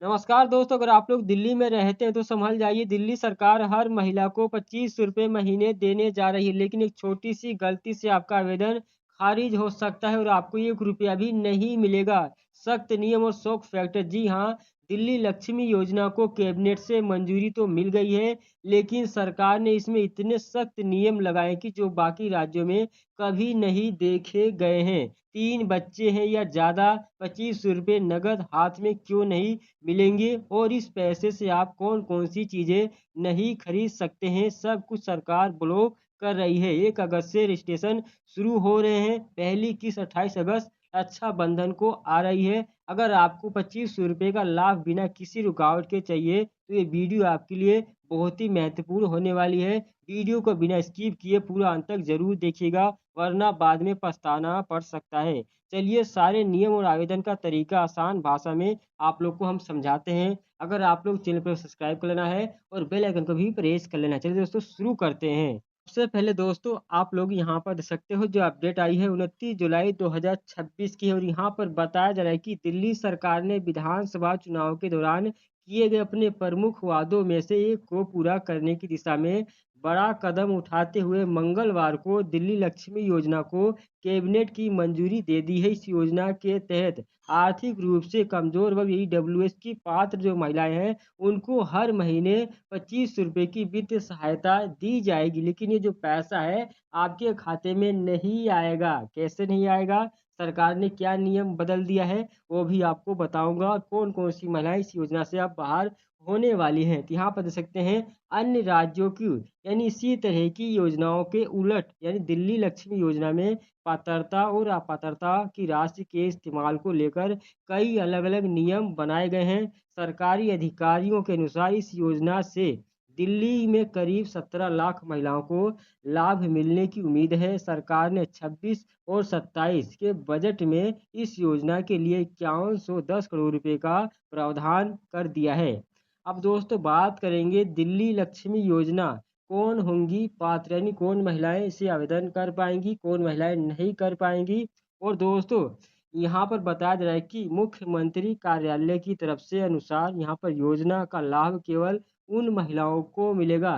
नमस्कार दोस्तों, अगर आप लोग दिल्ली में रहते हैं तो संभल जाइए। दिल्ली सरकार हर महिला को ₹2500 महीने देने जा रही है, लेकिन एक छोटी-सी गलती से आपका आवेदन खारिज हो सकता है और आपको ₹1 भी नहीं मिलेगा। सख्त नियम और शॉक फैक्टर। जी हाँ, दिल्ली लक्ष्मी योजना को कैबिनेट से मंजूरी तो मिल गई है, लेकिन सरकार ने इसमें इतने सख्त नियम लगाए कि जो बाकी राज्यों में कभी नहीं देखे गए हैं। 3 बच्चे हैं या ज़्यादा, ₹2500 नकद हाथ में क्यों नहीं मिलेंगे और इस पैसे से आप कौन-कौन सी चीज़ें नहीं खरीद सकते हैं, सब कुछ सरकार ब्लॉक कर रही है। 1 अगस्त से रजिस्ट्रेशन शुरू हो रहे हैं, पहली किस्त 28 अगस्त रक्षाबंधन को आ रही है। अगर आपको ₹2500 का लाभ बिना किसी रुकावट के चाहिए, तो ये वीडियो आपके लिए बहुत ही महत्वपूर्ण होने वाली है। वीडियो को बिना स्किप किए पूरा अंत तक ज़रूर देखिएगा, वरना बाद में पछताना पड़ सकता है। चलिए सारे नियम और आवेदन का तरीका आसान भाषा में आप लोग को हम समझाते हैं। अगर आप लोग चैनल को सब्सक्राइब कर लेना है और बेल आइकन को भी प्रेस कर लेना है। चलिए दोस्तों शुरू करते हैं। सबसे पहले दोस्तों आप लोग यहाँ पर देख सकते हो जो अपडेट आई है 29 जुलाई 2026 की है और यहाँ पर बताया जा रहा है कि दिल्ली सरकार ने विधानसभा चुनाव के दौरान किए गए अपने प्रमुख वादों में से एक को पूरा करने की दिशा में बड़ा कदम उठाते हुए मंगलवार को दिल्ली लक्ष्मी योजना को कैबिनेट की मंजूरी दे दी है। इस योजना के तहत आर्थिक रूप से कमजोर वर्ग ईडब्ल्यूएस की पात्र जो महिलाएं हैं उनको हर महीने ₹2500 की वित्तीय सहायता दी जाएगी। लेकिन ये जो पैसा है आपके खाते में नहीं आएगा। कैसे नहीं आएगा? सरकार ने क्या नियम बदल दिया है वो भी आपको बताऊंगा और कौन कौन सी महिलाएं इस योजना से अब बाहर होने वाली हैं। तो यहाँ पर देख सकते हैं अन्य राज्यों की यानी इसी तरह की योजनाओं के उलट यानी दिल्ली लक्ष्मी योजना में पात्रता और अपात्रता की राशि के इस्तेमाल को लेकर कई अलग-अलग नियम बनाए गए हैं। सरकारी अधिकारियों के अनुसार इस योजना से दिल्ली में करीब 17 लाख महिलाओं को लाभ मिलने की उम्मीद है। सरकार ने 26 और 27 के बजट में इस योजना के लिए 5110 करोड़ रुपए का प्रावधान कर दिया है। अब दोस्तों बात करेंगे दिल्ली लक्ष्मी योजना कौन होंगी पात्र यानी कौन महिलाएं इसे आवेदन कर पाएंगी, कौन महिलाएं नहीं कर पाएंगी। और दोस्तों यहाँ पर बताया जा रहा है कि मुख्यमंत्री कार्यालय की तरफ से अनुसार यहाँ पर योजना का लाभ केवल उन महिलाओं को मिलेगा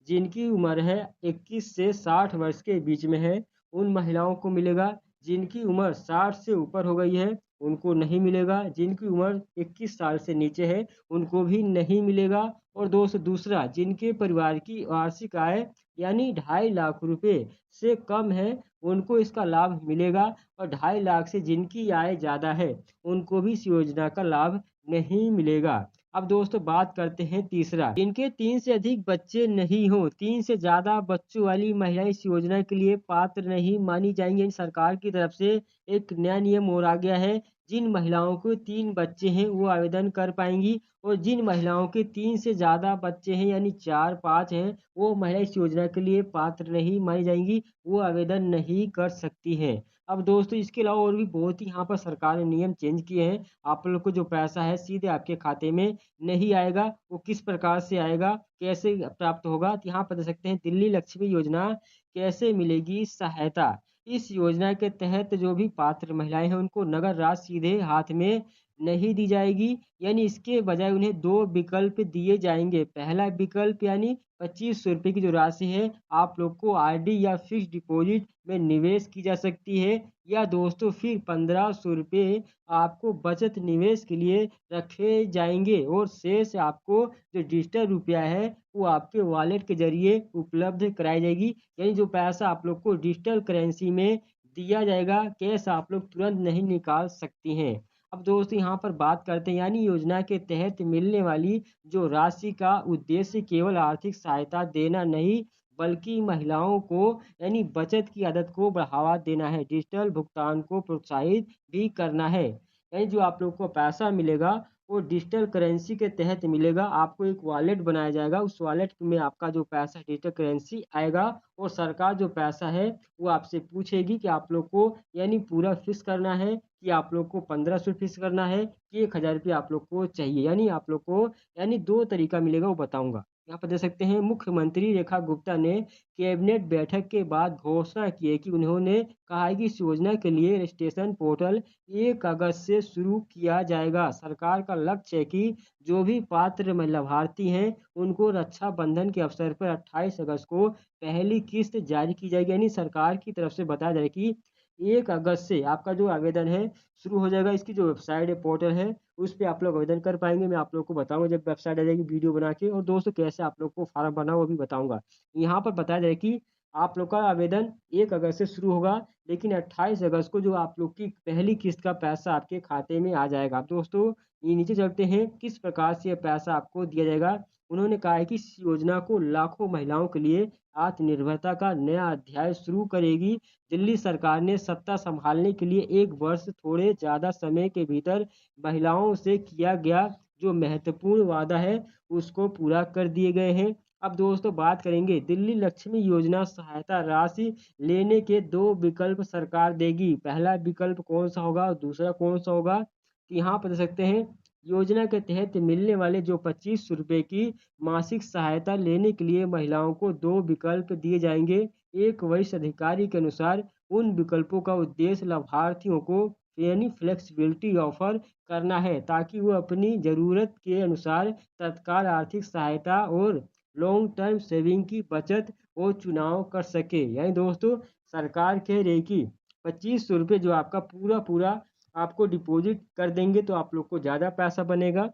जिनकी उम्र है 21 से 60 वर्ष के बीच में है। उन महिलाओं को मिलेगा जिनकी उम्र 60 से ऊपर हो गई है उनको नहीं मिलेगा। जिनकी उम्र 21 साल से नीचे है उनको भी नहीं मिलेगा। और दोस्तों दूसरा जिनके परिवार की वार्षिक आय यानी 2.5 लाख रुपए से कम है उनको इसका लाभ मिलेगा। और 2.5 लाख से जिनकी आय ज़्यादा है उनको भी इस योजना का लाभ नहीं मिलेगा। अब दोस्तों बात करते हैं तीसरा जिनके 3 से अधिक बच्चे नहीं हो, 3 से ज़्यादा बच्चों वाली महिलाएं इस योजना के लिए पात्र नहीं मानी जाएंगी। यानी सरकार की तरफ से एक नया नियम और आ गया है। जिन महिलाओं को 3 बच्चे हैं वो आवेदन कर पाएंगी और जिन महिलाओं के 3 से ज़्यादा बच्चे हैं यानी 4-5 हैं वो महिला इस योजना के लिए पात्र नहीं मानी जाएंगी, वो आवेदन नहीं कर सकती हैं। अब दोस्तों इसके अलावा और भी बहुत ही यहाँ पर सरकार ने नियम चेंज किए हैं। आप लोग को जो पैसा है सीधे आपके खाते में नहीं आएगा। वो किस प्रकार से आएगा, कैसे प्राप्त होगा? तो यहाँ पर देख सकते हैं दिल्ली लक्ष्मी योजना कैसे मिलेगी सहायता। इस योजना के तहत जो भी पात्र महिलाएं हैं उनको नगद राशि सीधे हाथ में नहीं दी जाएगी। यानी इसके बजाय उन्हें 2 विकल्प दिए जाएंगे। पहला विकल्प यानी ₹2500 की जो राशि है आप लोग को आरडी या फिक्स्ड डिपॉजिट में निवेश की जा सकती है या दोस्तों फिर ₹1500 आपको बचत निवेश के लिए रखे जाएंगे और शेष आपको जो डिजिटल रुपया है वो आपके वॉलेट के जरिए उपलब्ध कराई जाएगी। यानी जो पैसा आप लोग को डिजिटल करेंसी में दिया जाएगा, कैश आप लोग तुरंत नहीं निकाल सकती हैं। अब दोस्तों यहाँ पर बात करते हैं यानी योजना के तहत मिलने वाली जो राशि का उद्देश्य केवल आर्थिक सहायता देना नहीं बल्कि महिलाओं को यानी बचत की आदत को बढ़ावा देना है, डिजिटल भुगतान को प्रोत्साहित भी करना है। यानी जो आप लोग को पैसा मिलेगा वो डिजिटल करेंसी के तहत मिलेगा। आपको एक वॉलेट बनाया जाएगा, उस वॉलेट में आपका जो पैसा डिजिटल करेंसी आएगा और सरकार जो पैसा है वो आपसे पूछेगी कि आप लोग को यानी पूरा फिक्स करना है कि आप लोग को 1500 फिक्स करना है कि 1000 रुपये आप लोग को चाहिए। यानी आप लोग को यानी 2 तरीका मिलेगा वो बताऊंगा। यहाँ पर देख सकते हैं मुख्यमंत्री रेखा गुप्ता ने कैबिनेट बैठक के बाद घोषणा की है कि उन्होंने कहा है कि इस योजना के लिए रजिस्ट्रेशन पोर्टल 1 अगस्त से शुरू किया जाएगा। सरकार का लक्ष्य है कि जो भी पात्र लाभार्थी हैं उनको रक्षाबंधन के अवसर पर 28 अगस्त को पहली किस्त जारी की जाएगी। यानी सरकार की तरफ से बताया जा रहा है कि 1 अगस्त से आपका जो आवेदन है शुरू हो जाएगा। इसकी जो वेबसाइट है, पोर्टल है, उस पे आप लोग आवेदन कर पाएंगे। मैं आप लोग को बताऊंगा जब वेबसाइट आ जाएगी वीडियो बना के, और दोस्तों कैसे आप लोग को फार्म भरना वो भी बताऊंगा। यहाँ पर बताया जाए कि आप लोग का आवेदन 1 अगस्त से शुरू होगा, लेकिन 28 अगस्त को जो आप लोग की पहली किस्त का पैसा आपके खाते में आ जाएगा। दोस्तों ये नीचे चलते हैं किस प्रकार से ये पैसा आपको दिया जाएगा। उन्होंने कहा है कि इस योजना को लाखों महिलाओं के लिए आत्मनिर्भरता का नया अध्याय शुरू करेगी। दिल्ली सरकार ने सत्ता संभालने के लिए 1 वर्ष थोड़े ज़्यादा समय के भीतर महिलाओं से किया गया जो महत्वपूर्ण वादा है उसको पूरा कर दिए गए हैं। अब दोस्तों बात करेंगे दिल्ली लक्ष्मी योजना सहायता राशि लेने के 2 विकल्प सरकार देगी। पहला विकल्प कौन सा होगा और दूसरा कौन सा होगा, तो यहाँ पर देख सकते हैं योजना के तहत मिलने वाले जो 2500 रुपये की मासिक सहायता लेने के लिए महिलाओं को 2 विकल्प दिए जाएंगे। एक वरिष्ठ अधिकारी के अनुसार उन विकल्पों का उद्देश्य लाभार्थियों को यानी फ्लेक्सिबिलिटी ऑफर करना है ताकि वो अपनी ज़रूरत के अनुसार तत्काल आर्थिक सहायता और लॉन्ग टर्म सेविंग की बचत और चुनाव कर सके। यानी दोस्तों सरकार कह रही कि 2500 रुपये जो आपका पूरा पूरा आपको डिपॉजिट कर देंगे तो आप लोग को ज़्यादा पैसा बनेगा।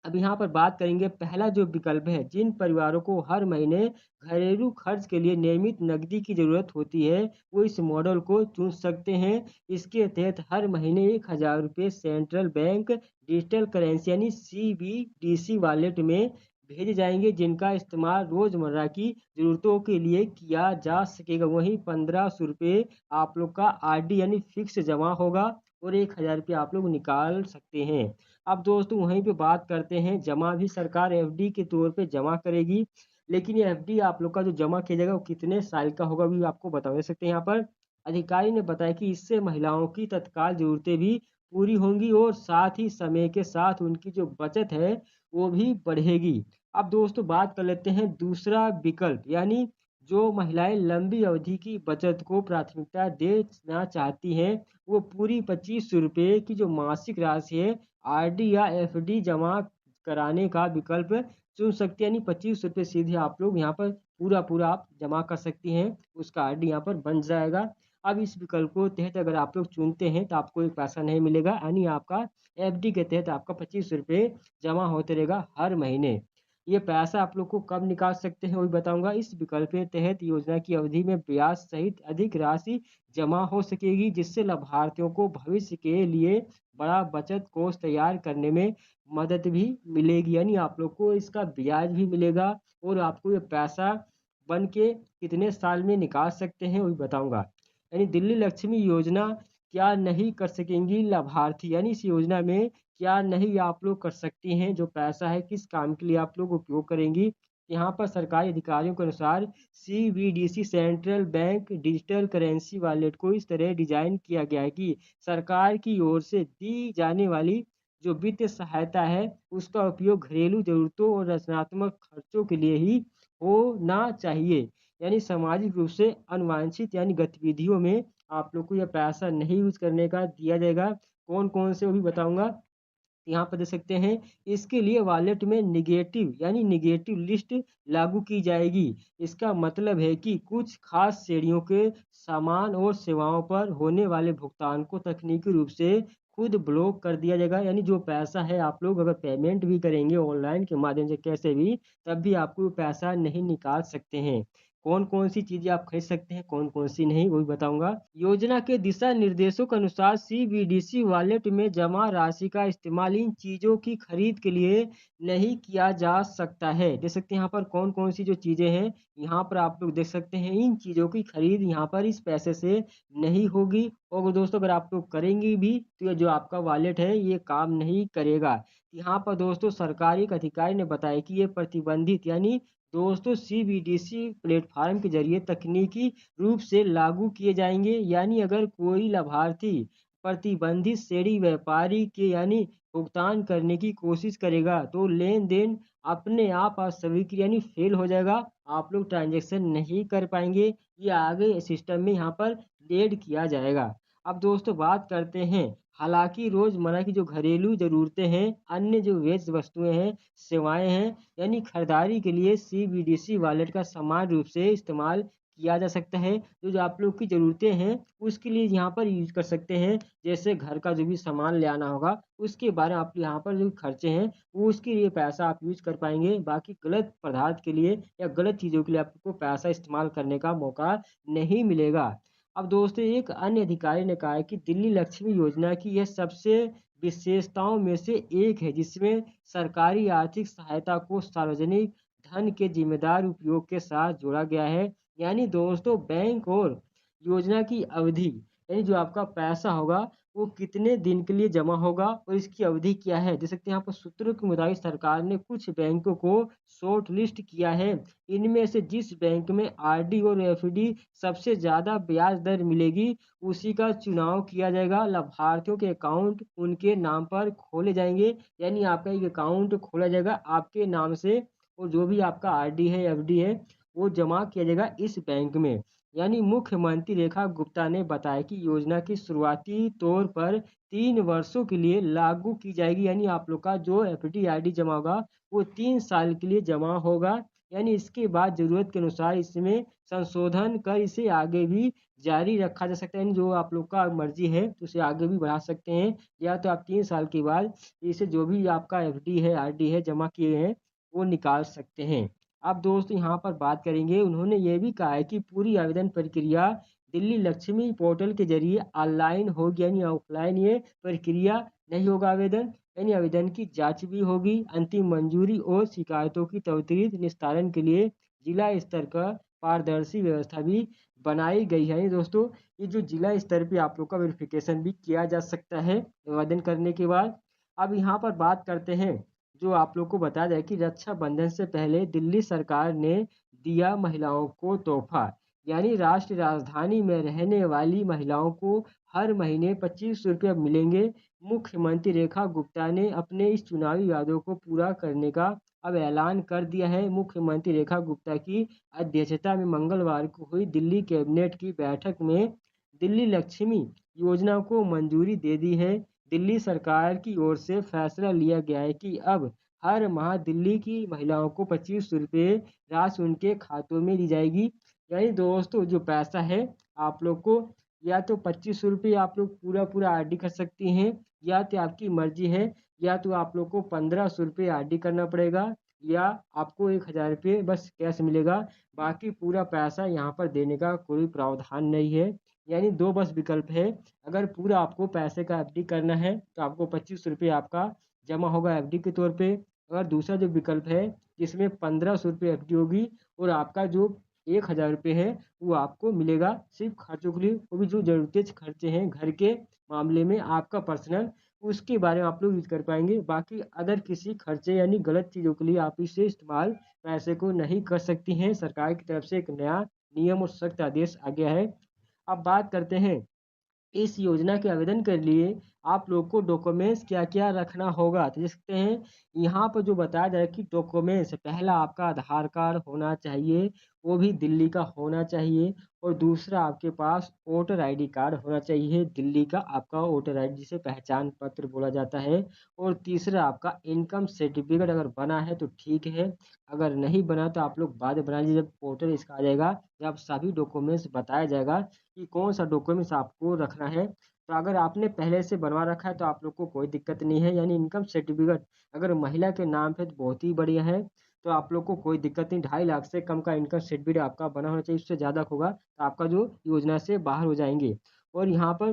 अब यहाँ पर बात करेंगे पहला जो विकल्प है, जिन परिवारों को हर महीने घरेलू खर्च के लिए नियमित नकदी की ज़रूरत होती है वो इस मॉडल को चुन सकते हैं। इसके तहत हर महीने 1000 रुपये सेंट्रल बैंक डिजिटल करेंसी यानी CBDC वॉलेट में भेजे जाएंगे, जिनका इस्तेमाल रोज़मर्रा की ज़रूरतों के लिए किया जा सकेगा। वहीं 1500 रुपये आप लोग का RD यानी फिक्स जमा होगा और 1000 रुपये आप लोग निकाल सकते हैं। अब दोस्तों वहीं पे बात करते हैं जमा भी सरकार FD के तौर पे जमा करेगी, लेकिन ये FD आप लोग का जो जमा किया जाएगा वो कितने साल का होगा भी आपको बता सकते हैं। यहाँ पर अधिकारी ने बताया कि इससे महिलाओं की तत्काल जरूरतें भी पूरी होंगी और साथ ही समय के साथ उनकी जो बचत है वो भी बढ़ेगी। अब दोस्तों बात कर लेते हैं दूसरा विकल्प, यानी जो महिलाएं लंबी अवधि की बचत को प्राथमिकता देना चाहती हैं वो पूरी 2500 रुपये की जो मासिक राशि है RD या FD जमा कराने का विकल्प चुन सकते हैं। यानी 2500 रुपये सीधे आप लोग यहाँ पर पूरा पूरा आप जमा कर सकती हैं, उसका RD यहाँ पर बन जाएगा। अब इस विकल्प को तहत अगर आप लोग चुनते हैं तो आपको एक पैसा नहीं मिलेगा, यानी आपका FD के तहत आपका 2500 रुपये जमा होते रहेगा हर महीने। ये पैसा आप लोग को कब निकाल सकते हैं वो भी बताऊंगा। इस विकल्प के तहत योजना की अवधि में ब्याज सहित अधिक राशि जमा हो सकेगी, जिससे लाभार्थियों को भविष्य के लिए बड़ा बचत कोष तैयार करने में मदद भी मिलेगी। यानी आप लोग को इसका ब्याज भी मिलेगा और आपको ये पैसा बन के कितने साल में निकाल सकते हैं वो भी बताऊंगा। यानी दिल्ली लक्ष्मी योजना क्या नहीं कर सकेंगी लाभार्थी, यानी इस योजना में क्या नहीं आप लोग कर सकती हैं, जो पैसा है किस काम के लिए आप लोग उपयोग करेंगी। यहाँ पर सरकारी अधिकारियों के अनुसार CBDC central bank digital currency wallet को इस तरह डिजाइन किया गया है कि सरकार की ओर से दी जाने वाली जो वित्तीय सहायता है उसका उपयोग घरेलू जरूरतों और रचनात्मक खर्चों के लिए ही होना चाहिए। यानी सामाजिक रूप से अनवांछित यानी गतिविधियों में आप लोग को यह पैसा नहीं यूज करने का दिया जाएगा। कौन कौन से वो भी बताऊंगा। यहाँ पर देख सकते हैं इसके लिए वॉलेट में निगेटिव यानी निगेटिव लिस्ट लागू की जाएगी। इसका मतलब है कि कुछ खास श्रेणियों के सामान और सेवाओं पर होने वाले भुगतान को तकनीकी रूप से खुद ब्लॉक कर दिया जाएगा। यानी जो पैसा है आप लोग अगर पेमेंट भी करेंगे ऑनलाइन के माध्यम से कैसे भी, तब भी आपको पैसा नहीं निकाल सकते हैं। कौन कौन सी चीजें आप खरीद सकते हैं कौन कौन सी नहीं वो भी बताऊंगा। योजना के दिशा निर्देशों के अनुसार CBDC वॉलेट में जमा राशि का इस्तेमाल इन चीजों की खरीद के लिए नहीं किया जा सकता है। देख सकते हैं यहाँ पर कौन कौन सी जो चीजें हैं, यहाँ पर आप लोग देख सकते हैं इन चीजों की खरीद यहाँ पर इस पैसे से नहीं होगी। और दोस्तों अगर आप लोग करेंगे भी तो ये जो आपका वॉलेट है ये काम नहीं करेगा। यहाँ पर दोस्तों सरकारी एक अधिकारी ने बताया कि ये प्रतिबंधित यानी दोस्तों CBDC प्लेटफॉर्म के जरिए तकनीकी रूप से लागू किए जाएंगे। यानी अगर कोई लाभार्थी प्रतिबंधित श्रेणी व्यापारी के यानी भुगतान करने की कोशिश करेगा तो लेन-देन अपने आप अस्वीकृत यानी फ़ेल हो जाएगा। आप लोग ट्रांज़ैक्शन नहीं कर पाएँगे। ये आगे सिस्टम में यहाँ पर ऐड किया जाएगा। अब दोस्तों बात करते हैं, हालाँकि रोज़मर्रा की जो घरेलू ज़रूरतें हैं, अन्य जो व्यस्त वस्तुएँ हैं, सेवाएँ हैं, यानी खरीदारी के लिए सीबीडीसी वॉलेट का समान रूप से इस्तेमाल किया जा सकता है। जो आप लोग की ज़रूरतें हैं, उसके लिए यहाँ पर यूज़ कर सकते हैं। जैसे घर का जो भी सामान ले आना होगा, उसके बारे में आप यहाँ पर जो खर्चे हैं, वो उसके लिए पैसा आप यूज़ कर पाएँगे। बाकी गलत पदार्थ के लिए या गलत चीज़ों के लिए आपको पैसा इस्तेमाल करने का मौका नहीं मिलेगा। अब दोस्तों एक अन्य अधिकारी ने कहा है कि दिल्ली लक्ष्मी योजना की यह सबसे विशेषताओं में से एक है, जिसमें सरकारी आर्थिक सहायता को सार्वजनिक धन के जिम्मेदार उपयोग के साथ जोड़ा गया है। यानी दोस्तों बैंक और योजना की अवधि यानी जो आपका पैसा होगा वो कितने दिन के लिए जमा होगा और इसकी अवधि क्या है। देख सकते हैं यहाँ पर सूत्रों के मुताबिक सरकार ने कुछ बैंकों को शॉर्ट लिस्ट किया है। इनमें से जिस बैंक में आरडी और एफडी सबसे ज़्यादा ब्याज दर मिलेगी उसी का चुनाव किया जाएगा। लाभार्थियों के अकाउंट उनके नाम पर खोले जाएंगे, यानी आपका एक अकाउंट खोला जाएगा आपके नाम से और जो भी आपका आरडी है एफडी है वो जमा किया जाएगा इस बैंक में। यानी मुख्यमंत्री रेखा गुप्ता ने बताया कि योजना की शुरुआती तौर पर 3 वर्षों के लिए लागू की जाएगी। यानी आप लोग का जो एफडी आरडी जमा होगा वो 3 साल के लिए जमा होगा। यानी इसके बाद ज़रूरत के अनुसार इसमें संशोधन कर इसे आगे भी जारी रखा जा सकता है। यानी जो आप लोग का मर्जी है तो उसे आगे भी बढ़ा सकते हैं, या तो आप 3 साल के बाद इसे जो भी आपका एफडी है आरडी है जमा किए हैं वो निकाल सकते हैं। अब दोस्तों यहाँ पर बात करेंगे, उन्होंने ये भी कहा है कि पूरी आवेदन प्रक्रिया दिल्ली लक्ष्मी पोर्टल के जरिए ऑनलाइन होगी, यानी ऑफलाइन ये प्रक्रिया नहीं होगा आवेदन। यानी आवेदन की जांच भी होगी। अंतिम मंजूरी और शिकायतों की त्वरित निस्तारण के लिए जिला स्तर का पारदर्शी व्यवस्था भी बनाई गई है। यानी दोस्तों ये जो जिला स्तर पे आप लोग का वेरिफिकेशन भी किया जा सकता है आवेदन करने के बाद। अब यहाँ पर बात करते हैं, जो आप लोग को बताया जाए कि रक्षाबंधन से पहले दिल्ली सरकार ने दिया महिलाओं को तोहफा। यानी राष्ट्रीय राजधानी में रहने वाली महिलाओं को हर महीने 25 रुपये मिलेंगे। मुख्यमंत्री रेखा गुप्ता ने अपने इस चुनावी वादों को पूरा करने का अब ऐलान कर दिया है। मुख्यमंत्री रेखा गुप्ता की अध्यक्षता में मंगलवार को हुई दिल्ली कैबिनेट की बैठक में दिल्ली लक्ष्मी योजना को मंजूरी दे दी है। दिल्ली सरकार की ओर से फैसला लिया गया है कि अब हर माह दिल्ली की महिलाओं को 25 रुपये राशि उनके खातों में दी जाएगी। यानी दोस्तों जो पैसा है आप लोग को या तो 25 रुपये आप लोग पूरा आरडी कर सकती हैं, या तो आपकी मर्जी है, या तो आप लोग को 1500 रुपये आरडी करना पड़ेगा, या आपको 1000 रुपये बस कैश मिलेगा। बाकी पूरा पैसा यहाँ पर देने का कोई प्रावधान नहीं है। यानी दो बस विकल्प है। अगर पूरा आपको पैसे का एफडी करना है तो आपको 25 रुपये आपका जमा होगा एफडी के तौर पे। अगर दूसरा जो विकल्प है जिसमें 1500 रुपये एफडी होगी और आपका जो 1000 रुपये है वो आपको मिलेगा सिर्फ खर्चों के लिए। वो भी जो ज़रूरत खर्चे हैं घर के मामले में आपका पर्सनल, उसके बारे में आप लोग यूज कर पाएंगे। बाकी अदर किसी खर्चे यानी गलत चीज़ों के लिए आप इसे इस्तेमाल पैसे को नहीं कर सकती हैं। सरकार की तरफ से एक नया नियम और सख्त आदेश आ गया है। अब बात करते हैं इस योजना के आवेदन के लिए आप लोग को डॉक्यूमेंट्स क्या-क्या रखना होगा। तो देख सकते हैं यहाँ पर जो बताया जाए कि डॉक्यूमेंट्स, पहला आपका आधार कार्ड होना चाहिए, वो भी दिल्ली का होना चाहिए। और दूसरा आपके पास वोटर आईडी कार्ड होना चाहिए, दिल्ली का आपका वोटर आईडी जिसे पहचान पत्र बोला जाता है। और तीसरा आपका इनकम सर्टिफिकेट अगर बना है तो ठीक है, अगर नहीं बना तो आप लोग बाद में बना लीजिए। जब पोर्टल इसका आ जाएगा जब सभी डॉक्यूमेंट्स बताया जाएगा कि कौन सा डॉक्यूमेंट्स आपको रखना है। तो अगर आपने पहले से बनवा रखा है तो आप लोग को कोई दिक्कत नहीं है। यानी इनकम सर्टिफिकेट अगर महिला के नाम पे तो बहुत ही बढ़िया है, तो आप लोग को कोई दिक्कत नहीं। 2.5 लाख से कम का इनकम सर्टिफिकेट आपका बना होना चाहिए, उससे ज़्यादा होगा तो आपका जो योजना से बाहर हो जाएंगे। और यहाँ पर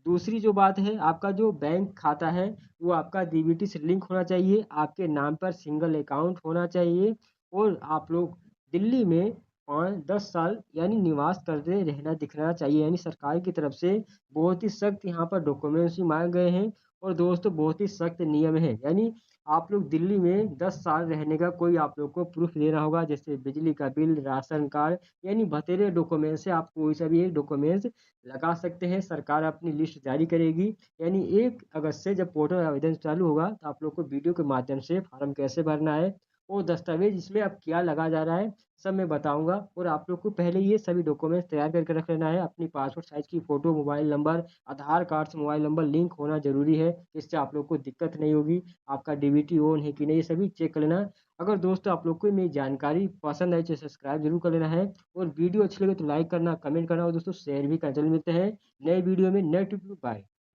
दूसरी जो बात है, आपका जो बैंक खाता है वो आपका डीबीटी से लिंक होना चाहिए, आपके नाम पर सिंगल अकाउंट होना चाहिए। और आप लोग दिल्ली में 5-10 साल यानी निवास करते रहना दिखना चाहिए। यानी सरकार की तरफ से बहुत ही सख्त यहाँ पर डॉक्यूमेंट्स भी मांगे गए हैं। और दोस्तों बहुत ही सख्त नियम है, यानी आप लोग दिल्ली में 10 साल रहने का कोई आप लोग को प्रूफ देना होगा, जैसे बिजली का बिल, राशन कार्ड, यानी बतेरे डॉक्यूमेंट से आप कोई सा भी एक डॉक्यूमेंट्स लगा सकते हैं। सरकार अपनी लिस्ट जारी करेगी, यानी 1 अगस्त से जब पोर्टल आवेदन चालू होगा तो आप लोग को वीडियो के माध्यम से फॉर्म कैसे भरना है और दस्तावेज इसमें अब क्या लगा जा रहा है सब मैं बताऊंगा। और आप लोग को पहले ये सभी डॉक्यूमेंट्स तैयार करके रख लेना है, अपनी पासपोर्ट साइज की फ़ोटो, मोबाइल नंबर, आधार कार्ड से मोबाइल नंबर लिंक होना जरूरी है, इससे आप लोग को दिक्कत नहीं होगी। आपका डीबीटी ऑन है कि नहीं ये सभी चेक कर लेना। अगर दोस्तों आप लोग को मेरी जानकारी पसंद आई तो सब्सक्राइब जरूर कर लेना है, और वीडियो अच्छी लगे तो लाइक करना, कमेंट करना, और दोस्तों शेयर भी करना। चलिए मिलते हैं नए वीडियो में, नए टिप। बाय।